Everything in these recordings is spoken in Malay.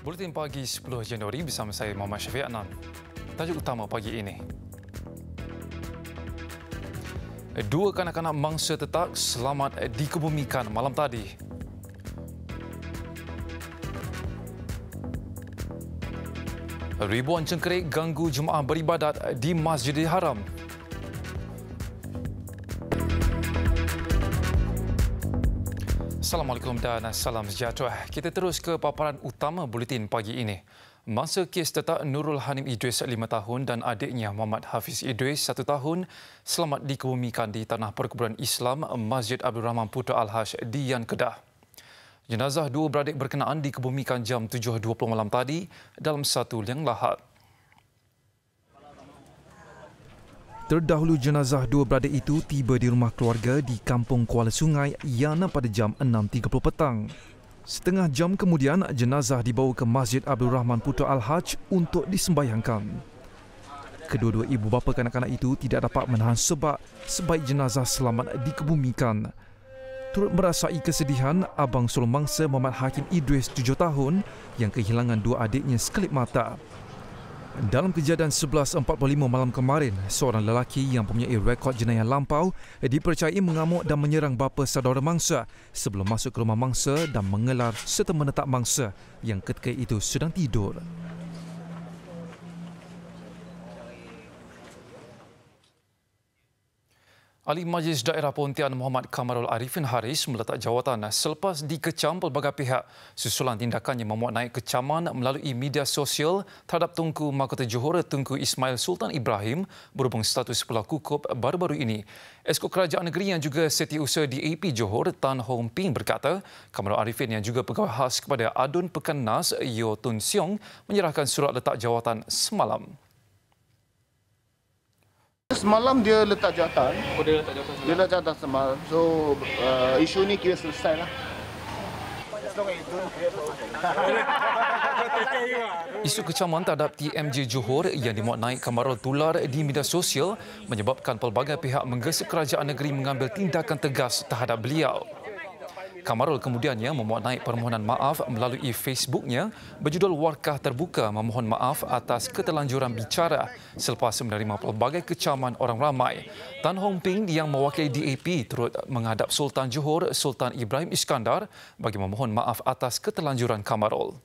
Buletin pagi 10 Januari bersama saya Muhammad Syafiq Adnan. Tajuk utama pagi ini. Dua kanak-kanak mangsa tetap selamat dikebumikan malam tadi. Ribuan cengkerik ganggu jemaah beribadat di Masjidil Haram. Assalamualaikum dan salam sejahtera. Kita terus ke paparan utama buletin pagi ini. Mangsa kes tetap Nurul Hanim Idris 5 tahun dan adiknya Muhammad Hafiz Idris 1 tahun selamat dikebumikan di Tanah Perkuburan Islam Masjid Abdul Rahman Putra Al-Haj di Yan Kedah. Jenazah dua beradik berkenaan dikebumikan jam 7.20 malam tadi dalam satu liang lahat. Terdahulu jenazah dua beradik itu tiba di rumah keluarga di Kampung Kuala Sungai Yana pada jam 6.30 petang. Setengah jam kemudian, jenazah dibawa ke Masjid Abdul Rahman Putra Al-Haj untuk disembayangkan. Kedua-dua ibu bapa kanak-kanak itu tidak dapat menahan sebab sebaik jenazah selamat dikebumikan. Turut merasai kesedihan abang sulung mangsa Muhammad Hakim Idris 7 tahun yang kehilangan dua adiknya sekelip mata. Dalam kejadian 11.45 malam kemarin, seorang lelaki yang mempunyai rekod jenayah lampau dipercayai mengamuk dan menyerang bapa saudara mangsa sebelum masuk ke rumah mangsa dan mengelar serta menetap mangsa yang ketika itu sedang tidur. Ahli Majlis Daerah Pontian Muhammad Kamarul Arifin Haris meletak jawatan selepas dikecam pelbagai pihak susulan tindakannya memuat naik kecaman melalui media sosial terhadap Tunku Mahkota Johor Tunku Ismail Sultan Ibrahim berhubung status pelaku kop baru-baru ini. Esko Kerajaan Negeri yang juga Setiausaha DAP Johor Tan Hong Ping berkata, Kamarul Arifin yang juga pegawai khas kepada Adun Pekan Nas Yo Tun Siong menyerahkan surat letak jawatan semalam. Semalam dia letak jawatan. Oh, dia letak jawatan semalam? Dia letak jawatan semalam. So, isu ni kira selesai lah. Isu kecaman terhadap TMJ Johor yang dimuat naik Kamarul tular di media sosial menyebabkan pelbagai pihak menggesa kerajaan negeri mengambil tindakan tegas terhadap beliau. Kamarul kemudiannya memuat naik permohonan maaf melalui Facebooknya berjudul Warkah Terbuka memohon maaf atas keterlanjuran bicara selepas menerima pelbagai kecaman orang ramai. Tan Hong Ping yang mewakili DAP turut menghadap Sultan Johor Sultan Ibrahim Iskandar bagi memohon maaf atas keterlanjuran Kamarul.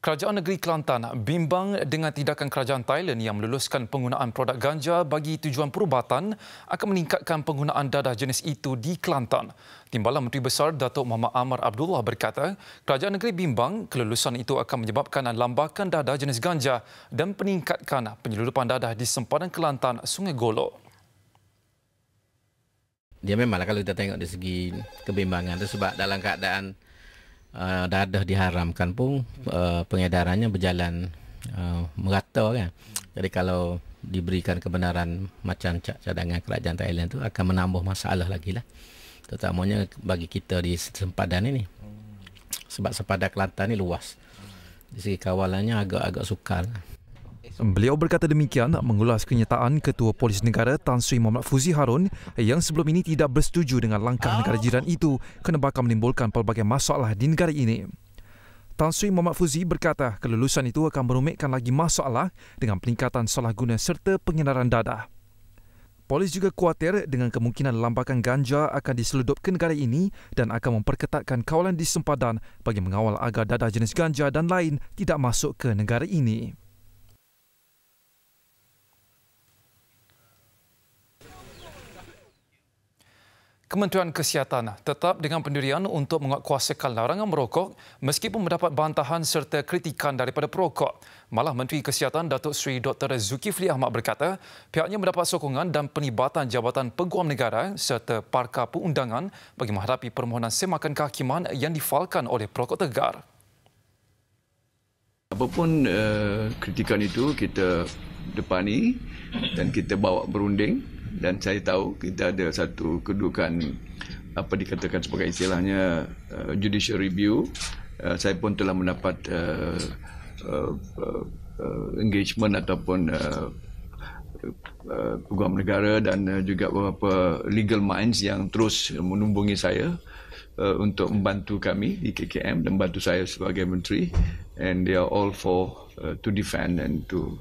Kerajaan Negeri Kelantan bimbang dengan tindakan kerajaan Thailand yang meluluskan penggunaan produk ganja bagi tujuan perubatan akan meningkatkan penggunaan dadah jenis itu di Kelantan. Timbalan Menteri Besar Datuk Muhammad Amar Abdullah berkata, kerajaan negeri bimbang kelulusan itu akan menyebabkan lambakan dadah jenis ganja dan peningkatkan penyeludupan dadah di sempadan Kelantan Sungai Golok. Dia memanglah kalau kita tengok dari segi kebimbangan itu sebab dalam keadaan dadah diharamkan pun pengedarannya berjalan merata kan. Jadi kalau diberikan kebenaran macam cadangan kerajaan Thailand itu akan menambah masalah lagi lah. Terutamanya bagi kita di sempadan ini. Sebab sempadan Kelantan ini luas. Di segi kawalannya agak-agak sukar. Beliau berkata demikian mengulas kenyataan Ketua Polis Negara Tan Sri Muhammad Fuzi Harun yang sebelum ini tidak bersetuju dengan langkah negara jiran itu kerana bakal menimbulkan pelbagai masalah di negara ini. Tan Sri Muhammad Fuzi berkata kelulusan itu akan merumitkan lagi masalah dengan peningkatan salah guna serta pengedaran dadah. Polis juga khawatir dengan kemungkinan lambakan ganja akan diseludup ke negara ini dan akan memperketatkan kawalan di sempadan bagi mengawal agar dadah jenis ganja dan lain tidak masuk ke negara ini. Kementerian Kesihatan tetap dengan pendirian untuk menguatkuasakan larangan merokok meskipun mendapat bantahan serta kritikan daripada perokok. Malah Menteri Kesihatan Datuk Seri Dr. Zulkifli Ahmad berkata pihaknya mendapat sokongan dan penibatan Jabatan Peguam Negara serta Parka Perundangan bagi menghadapi permohonan semakan kehakiman yang difalkan oleh perokok tegar. Apapun kritikan itu kita depani dan kita bawa berunding. Dan saya tahu kita ada satu kedudukan apa dikatakan sebagai istilahnya judicial review. Saya pun telah mendapat engagement ataupun peguam negara dan juga beberapa legal minds yang terus menghubungi saya untuk membantu kami di KKM dan membantu saya sebagai menteri, and they are all for to defend and to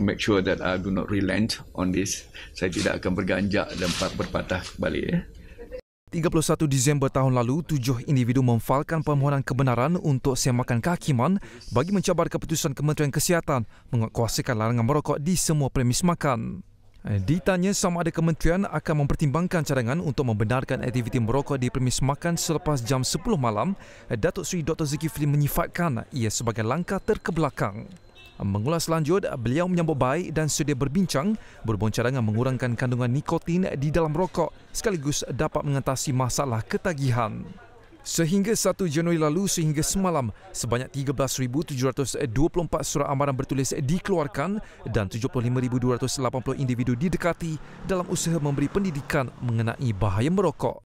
make sure that I do not relent on this. Saya tidak akan berganjak dan berpatah balik. 31 Disember tahun lalu, 7 individu memfailkan permohonan kebenaran untuk semakan kehakiman bagi mencabar keputusan Kementerian Kesihatan menguatkuasakan larangan merokok di semua premis makan. Ditanya sama ada kementerian akan mempertimbangkan cadangan untuk membenarkan aktiviti merokok di premis makan selepas jam 10 malam, Datuk Seri Dr. Zulkifli menyifatkan ia sebagai langkah terkebelakang. Mengulas lanjut, beliau menyambut baik dan sedia berbincang berhubung cadangan mengurangkan kandungan nikotin di dalam rokok sekaligus dapat mengatasi masalah ketagihan. Sehingga 1 Januari lalu sehingga semalam, sebanyak 13,724 surat amaran bertulis dikeluarkan dan 75,280 individu didekati dalam usaha memberi pendidikan mengenai bahaya merokok.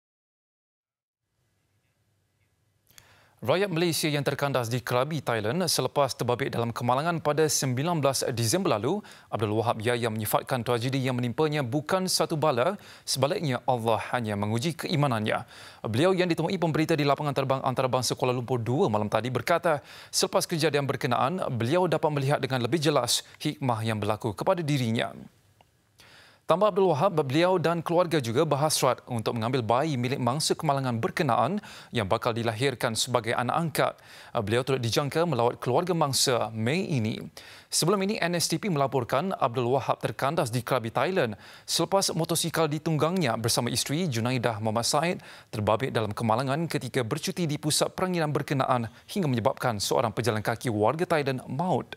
Rakyat Malaysia yang terkandas di Krabi, Thailand selepas terbabit dalam kemalangan pada 19 Disember lalu, Abdul Wahab Yahya menyifatkan tragedi yang menimpanya bukan satu bala, sebaliknya Allah hanya menguji keimanannya. Beliau yang ditemui pemberita di lapangan terbang antarabangsa Kuala Lumpur 2 malam tadi berkata, selepas kejadian berkenaan, beliau dapat melihat dengan lebih jelas hikmah yang berlaku kepada dirinya. Tambah Abdul Wahab, beliau dan keluarga juga berhasrat untuk mengambil bayi milik mangsa kemalangan berkenaan yang bakal dilahirkan sebagai anak angkat. Beliau turut dijangka melawat keluarga mangsa Mei ini. Sebelum ini, NSTP melaporkan Abdul Wahab terkandas di Krabi, Thailand selepas motosikal ditunggangnya bersama isteri Junaidah Muhammad Said terbabit dalam kemalangan ketika bercuti di pusat peranginan berkenaan hingga menyebabkan seorang pejalan kaki warga Thailand maut.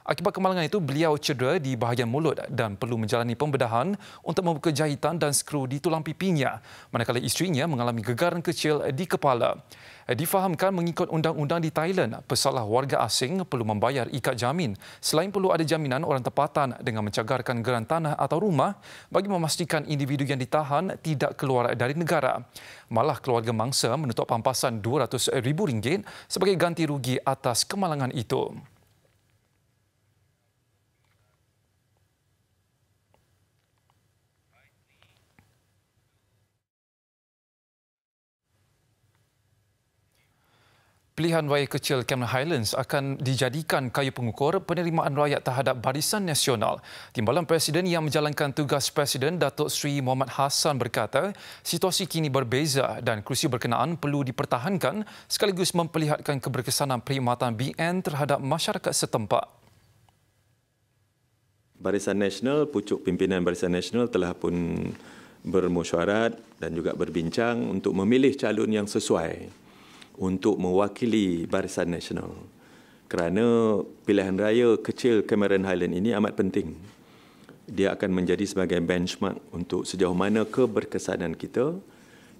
Akibat kemalangan itu, beliau cedera di bahagian mulut dan perlu menjalani pembedahan untuk membuka jahitan dan skru di tulang pipinya, manakala isterinya mengalami gegaran kecil di kepala. Difahamkan mengikut undang-undang di Thailand, pesalah warga asing perlu membayar ikat jamin selain perlu ada jaminan orang tempatan dengan mencagarkan geran tanah atau rumah bagi memastikan individu yang ditahan tidak keluar dari negara. Malah keluarga mangsa menuntut pampasan RM200,000 sebagai ganti rugi atas kemalangan itu. Pilihan raya kecil Cameron Highlands akan dijadikan kayu pengukur penerimaan rakyat terhadap Barisan Nasional. Timbalan Presiden yang menjalankan tugas Presiden, Datuk Seri Mohamad Hassan berkata, situasi kini berbeza dan kerusi berkenaan perlu dipertahankan sekaligus memperlihatkan keberkesanan perkhidmatan BN terhadap masyarakat setempat. Barisan Nasional, pucuk pimpinan Barisan Nasional telah pun bermesyuarat dan juga berbincang untuk memilih calon yang sesuai untuk mewakili Barisan Nasional. Kerana pilihan raya kecil Cameron Highlands ini amat penting. Dia akan menjadi sebagai benchmark untuk sejauh mana keberkesanan kita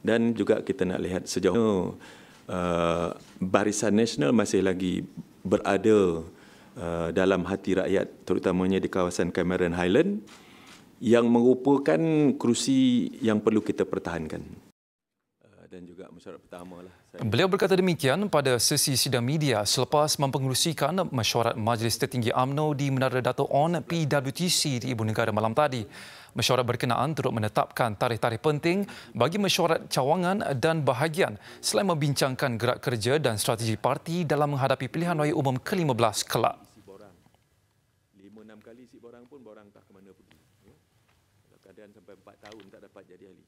dan juga kita nak lihat sejauh mana Barisan Nasional masih lagi berada dalam hati rakyat, terutamanya di kawasan Cameron Highlands yang merupakan kerusi yang perlu kita pertahankan. Dan juga mesyuarat pertama lah. Beliau berkata demikian pada sesi sidang media selepas mempengerusikan mesyuarat Majlis Tertinggi UMNO di Menara Dato' On PWTC di Ibu Negara malam tadi. Mesyuarat berkenaan turut menetapkan tarikh-tarikh penting bagi mesyuarat cawangan dan bahagian selain membincangkan gerak kerja dan strategi parti dalam menghadapi pilihan raya umum ke-15 kelak. 5-6 kali si borang pun borang tak ke mana pergi. Kadang sampai 4 tahun tak dapat jadi ahli.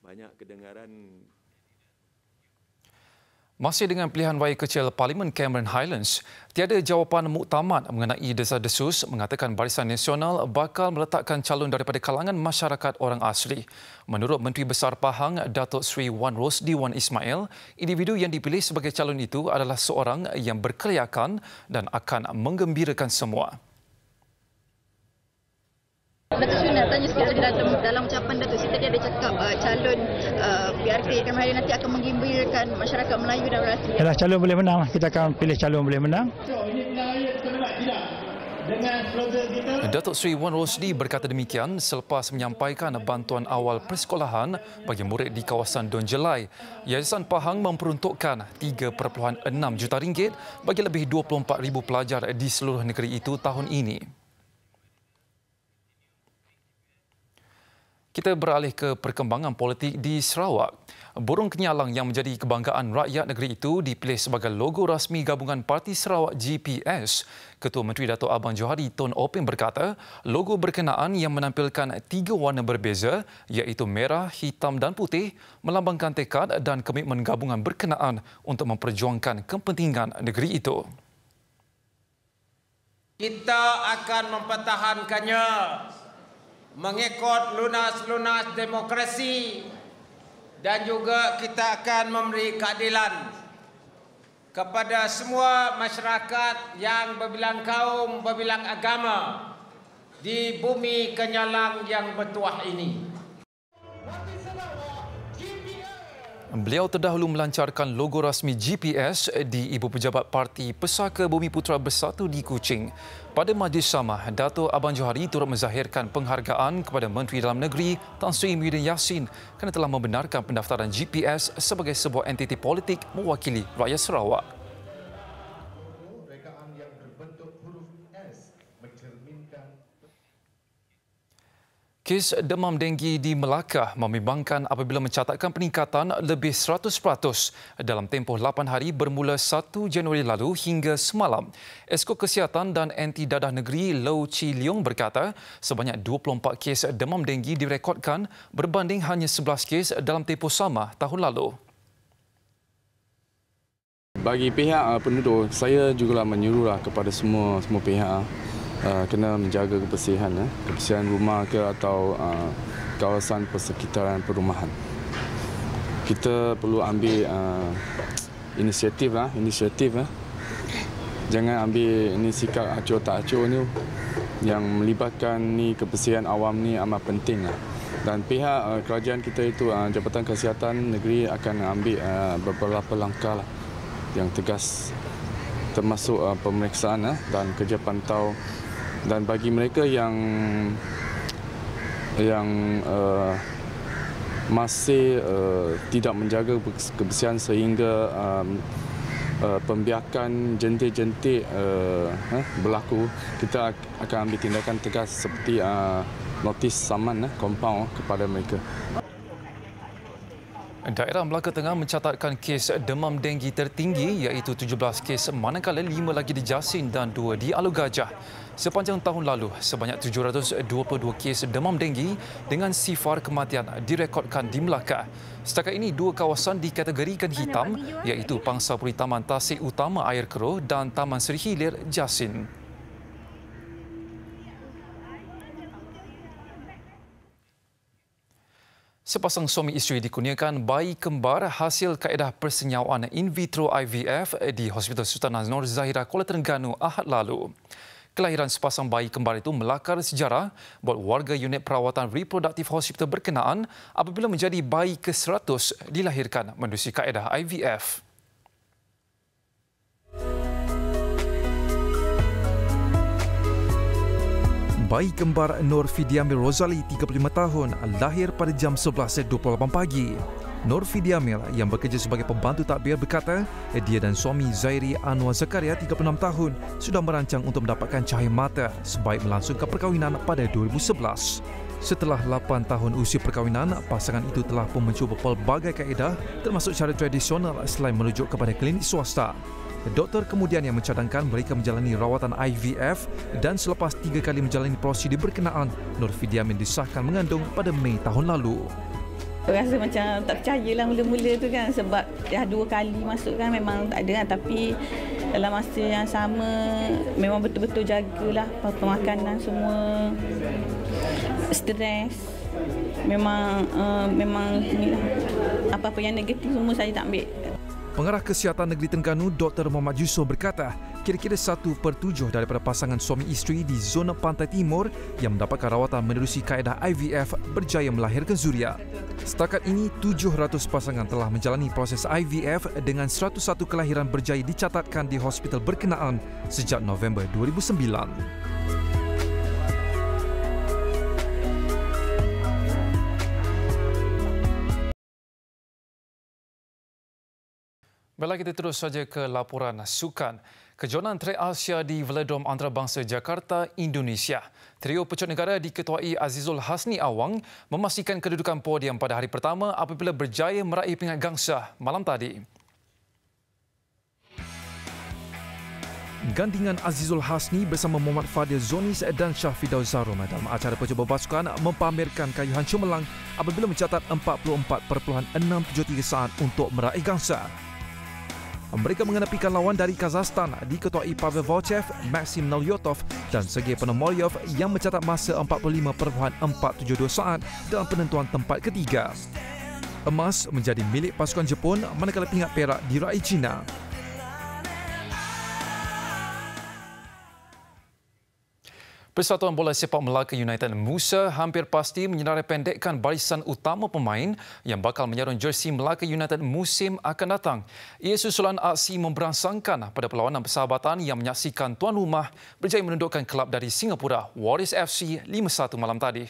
Banyak kedengaran. Masih dengan pilihan raya kecil Parlimen Cameron Highlands, tiada jawapan muktamad mengenai desas-desus mengatakan Barisan Nasional bakal meletakkan calon daripada kalangan masyarakat orang asli. Menurut Menteri Besar Pahang, Datuk Seri Wan Rosdi Wan Ismail, individu yang dipilih sebagai calon itu adalah seorang yang berkelayakan dan akan menggembirakan semua. Datuk Seri nak tanya sikit tadi dalam ucapan Datuk Seri tadi ada cakap calon PRK Cameron Highlands nanti akan menggembirakan masyarakat Melayu dan orang asli. Yalah, calon boleh menang, kita akan pilih calon boleh menang. Datuk Seri Wan Rosdi berkata demikian selepas menyampaikan bantuan awal persekolahan bagi murid di kawasan Don Jelai. Yayasan Pahang memperuntukkan RM3.6 juta bagi lebih 24,000 pelajar di seluruh negeri itu tahun ini. Kita beralih ke perkembangan politik di Sarawak. Burung kenyalang yang menjadi kebanggaan rakyat negeri itu dipilih sebagai logo rasmi gabungan Parti Sarawak GPS. Ketua Menteri Dato' Abang Johari Tun Openg berkata, logo berkenaan yang menampilkan 3 warna berbeza iaitu merah, hitam dan putih melambangkan tekad dan komitmen gabungan berkenaan untuk memperjuangkan kepentingan negeri itu. Kita akan mempertahankannya mengikut lunas-lunas demokrasi dan juga kita akan memberi keadilan kepada semua masyarakat yang berbilang kaum, berbilang agama di bumi kenyalang yang bertuah ini. Beliau terdahulu melancarkan logo rasmi GPS di Ibu Pejabat Parti Pesaka Bumi Putera Bersatu di Kuching. Pada majlis sama, Dato' Abang Johari turut menzahirkan penghargaan kepada Menteri Dalam Negeri Tan Sri Muhyiddin Yassin kerana telah membenarkan pendaftaran GPS sebagai sebuah entiti politik mewakili rakyat Sarawak. Kes demam denggi di Melaka membimbangkan apabila mencatatkan peningkatan lebih 100% dalam tempoh 8 hari bermula 1 Januari lalu hingga semalam. Esko Kesihatan dan Anti Dadah Negeri Low Chi Leong berkata sebanyak 24 kes demam denggi direkodkan berbanding hanya 11 kes dalam tempoh sama tahun lalu. Bagi pihak penduduk, saya juga menyuruhlah kepada semua pihak kena menjaga kebersihan rumah ke atau kawasan persekitaran perumahan. Kita perlu ambil inisiatif. Jangan ambil ini sikap acuh tak acuh ni yang melibatkan ni kebersihan awam ni amat penting. Dan pihak kerajaan kita itu Jabatan Kesihatan Negeri akan ambil beberapa langkah yang tegas termasuk pemeriksaan dan kerja pantau. Dan bagi mereka yang masih tidak menjaga kebersihan sehingga pembiakan jentik-jentik berlaku, kita akan ambil tindakan tegas seperti notis saman kompaun kepada mereka. Daerah Melaka Tengah mencatatkan kes demam denggi tertinggi iaitu 17 kes manakala 5 lagi di Jasin dan 2 di Alor Gajah. Sepanjang tahun lalu, sebanyak 722 kes demam denggi dengan sifar kematian direkodkan di Melaka. Setakat ini, 2 kawasan dikategorikan hitam iaitu Pangsapuri Taman Tasik Utama Air Keruh dan Taman Seri Hilir Jasin. Sepasang suami isteri dikurniakan bayi kembar hasil kaedah persenyawaan in vitro IVF di Hospital Sultanah Nur Zahirah Kuala Terengganu Ahad lalu. Kelahiran sepasang bayi kembar itu melakar sejarah buat warga unit perawatan reproduktif hospital berkenaan apabila menjadi bayi ke-100 dilahirkan menerusi kaedah IVF. Bayi kembar Nur Fidiamil Rozali, 35 tahun, lahir pada jam 11.28 pagi. Nur Fidiamil yang bekerja sebagai pembantu takbir berkata dia dan suami Zairi Anwar Zakaria, 36 tahun, sudah merancang untuk mendapatkan cahaya mata sebaik melangsungkan perkahwinan pada 2011. Setelah 8 tahun usia perkahwinan, pasangan itu telah pun mencuba pelbagai kaedah termasuk cara tradisional selain merujuk kepada klinik swasta. Doktor kemudian yang mencadangkan mereka menjalani rawatan IVF dan selepas 3 kali menjalani prosedur berkenaan, Nur Fidiamil disahkan mengandung pada Mei tahun lalu. Rasa macam tak percayalah mula-mula tu kan sebab dah 2 kali masuk kan memang tak ada kan, tapi dalam masa yang sama memang betul-betul jagalah pemakanan semua, stres. Memang inilah, apa-apa yang negatif semua saya tak ambil. Pengarah Kesihatan Negeri Terengganu Dr. Muhammad Yusof berkata, kira-kira 1/7 daripada pasangan suami isteri di zona Pantai Timur yang mendapatkan rawatan menerusi kaedah IVF berjaya melahirkan zuriat. Setakat ini, 700 pasangan telah menjalani proses IVF dengan 101 kelahiran berjaya dicatatkan di hospital berkenaan sejak November 2009. Baiklah, kita terus saja ke laporan sukan. Kejohanan Track Asia di Velodrome Antarabangsa Jakarta, Indonesia. Trio pecut negara diketuai Azizul Hasni Awang memastikan kedudukan podium pada hari pertama apabila berjaya meraih peringkat gangsa malam tadi. Gandingan Azizul Hasni bersama Muhammad Fadil Zonis dan Syafidaw Zarum dalam acara pecut berpasukan mempamerkan kayuhan cemerlang apabila mencatat 44.673 saat untuk meraih gangsa. Mereka mengenapikan lawan dari Kazakhstan diketuai Pavel Volchev, Maxim Nalyotov dan Sergei Ponomaryov yang mencatat masa 45.472 saat dalam penentuan tempat ketiga. Emas menjadi milik pasukan Jepun manakala pingat perak diraih China. Persatuan Bola Sepak Melaka United Musa hampir pasti menyederapendekkan barisan utama pemain yang bakal menyarung jersey Melaka United musim akan datang. Ia susulan aksi memberangsangkan pada perlawanan persahabatan yang menyaksikan tuan rumah berjaya menundukkan kelab dari Singapura, Warriors FC 5-1 malam tadi.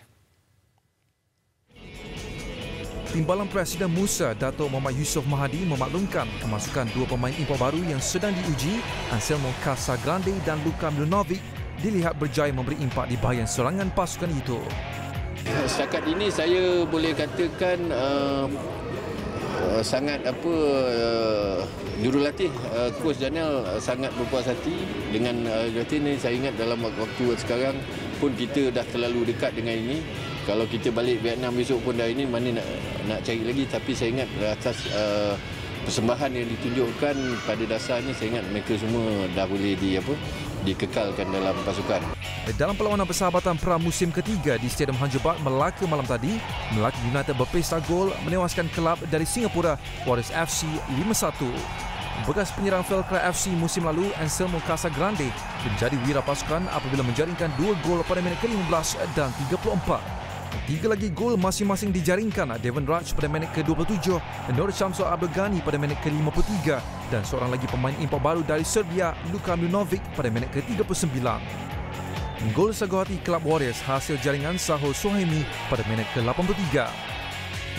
Timbalan Presiden Musa, Datuk Muhammad Yusof Mahadi memaklumkan kemasukan dua pemain import baru yang sedang diuji, Anselmo Casagrande dan Luka Milanovic, dilihat berjaya memberi impak di bahagian serangan pasukan itu. Setakat ini saya boleh katakan sangat jurulatih Coach Daniel sangat berpuas hati dengan jurulatih ini. Saya ingat dalam waktu sekarang pun kita dah terlalu dekat dengan ini. Kalau kita balik Vietnam besok pun dah ini mana nak cari lagi, tapi saya ingat atas persembahan yang ditunjukkan pada dasarnya saya ingat mereka semua dah boleh dikekalkan dalam pasukan. Dalam perlawanan persahabatan pramusim ketiga di Stadium Hanjebat, Melaka malam tadi, Melaka United berpesta gol menewaskan kelab dari Singapura, Warriors FC 5-1. Bekas penyerang Velcro FC musim lalu, Anselmo Casagrande menjadi wira pasukan apabila menjaringkan 2 gol pada minit ke-15 dan 34. 3 lagi gol masing-masing dijaringkan Devon Raj pada minit ke-27, Nur Syamsul Abdul Ghani pada minit ke-53 dan seorang lagi pemain import baru dari Serbia, Luka Milanovic pada minit ke-39. Gol sagu hati kelab Warriors hasil jaringan Sahul Suhaimi pada minit ke-83.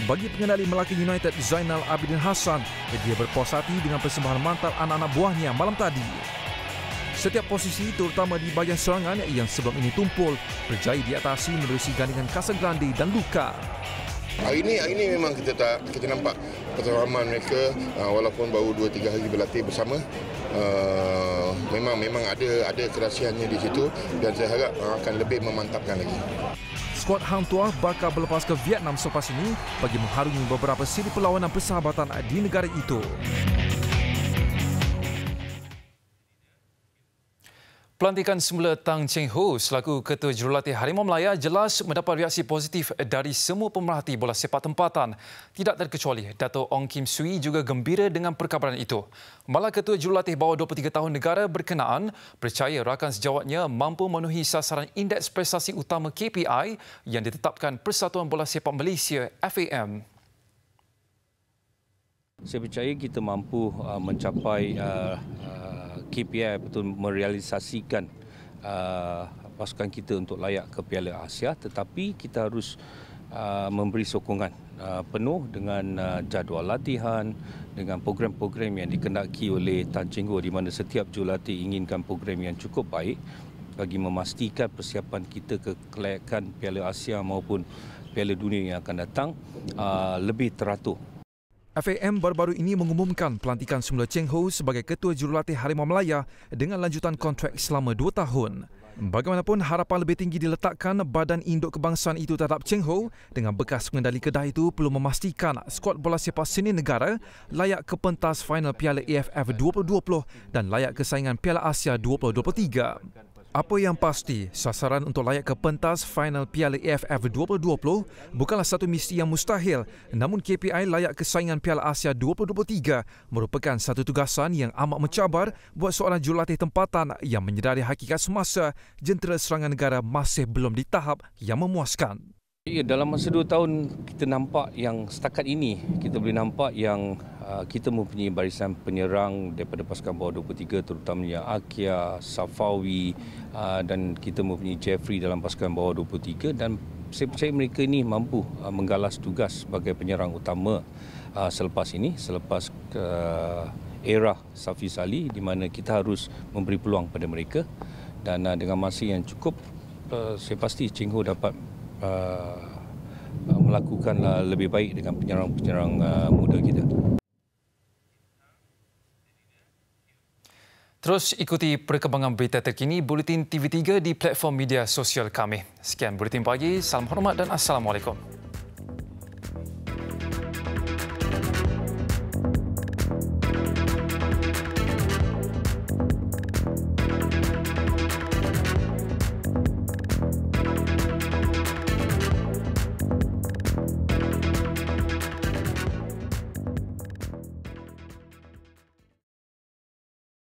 Bagi pengendali Melaka United, Zainal Abidin Hassan, dia berpuas hati dengan persembahan mantap anak-anak buahnya malam tadi. Setiap posisi terutama di bahagian serangan yang sebelum ini tumpul berjaya diatasi menerusi gandingan Casagrande dan Luka. Hari ini memang kita nampak performan mereka walaupun baru 2-3 hari berlatih bersama. Memang ada kerahsiaannya di situ dan saya harap akan lebih memantapkan lagi. Skuad Hang Tuah bakal berlepas ke Vietnam selepas ini bagi mengharungi beberapa siri perlawanan persahabatan di negara itu. Pelantikan semula Tang Cheng Ho selaku Ketua Jurulatih Harimau Melaya jelas mendapat reaksi positif dari semua pemerhati bola sepak tempatan. Tidak terkecuali Dato' Ong Kim Sui juga gembira dengan perkabaran itu. Malah Ketua Jurulatih bawah 23 tahun negara berkenaan percaya rakan sejawatnya mampu memenuhi sasaran Indeks Prestasi Utama KPI yang ditetapkan Persatuan Bola Sepak Malaysia FAM. Saya percaya kita mampu mencapai KPI betul merealisasikan pasukan kita untuk layak ke Piala Asia, tetapi kita harus memberi sokongan penuh dengan jadual latihan, dengan program-program yang dikendaki oleh Tan Cheng Ho, di mana setiap jurulatih inginkan program yang cukup baik bagi memastikan persiapan kita ke kelayakan Piala Asia maupun Piala Dunia yang akan datang lebih teratur. FAM baru-baru ini mengumumkan pelantikan semula Cheng Ho sebagai Ketua Jurulatih Harimau Melaya dengan lanjutan kontrak selama 2 tahun. Bagaimanapun, harapan lebih tinggi diletakkan Badan Induk Kebangsaan itu terhadap Cheng Ho dengan bekas pengendali Kedah itu perlu memastikan skuad bola sepak senior negara layak ke pentas final Piala AFF 2020 dan layak ke saingan Piala Asia 2023. Apa yang pasti, sasaran untuk layak ke pentas final Piala AFF 2020 bukanlah satu misi yang mustahil, namun KPI layak ke saingan Piala Asia 2023 merupakan satu tugasan yang amat mencabar buat seorang jurulatih tempatan yang menyedari hakikat semasa jentera serangan negara masih belum di tahap yang memuaskan. Ya, dalam masa 2 tahun kita nampak yang setakat ini kita boleh nampak yang kita mempunyai barisan penyerang daripada pasukan bawah 23 terutamanya Akia, Safawi dan kita mempunyai Jeffrey dalam pasukan bawah 23 dan saya percaya mereka ini mampu menggalas tugas sebagai penyerang utama selepas ini, selepas era Safiz Ali, di mana kita harus memberi peluang pada mereka, dan dengan masa yang cukup, saya pasti Ching Ho dapat melakukan lebih baik dengan penyerang-penyerang muda kita. Terus ikuti perkembangan berita terkini Buletin TV3 di platform media sosial kami. Sekian Buletin Pagi, salam hormat dan Assalamualaikum.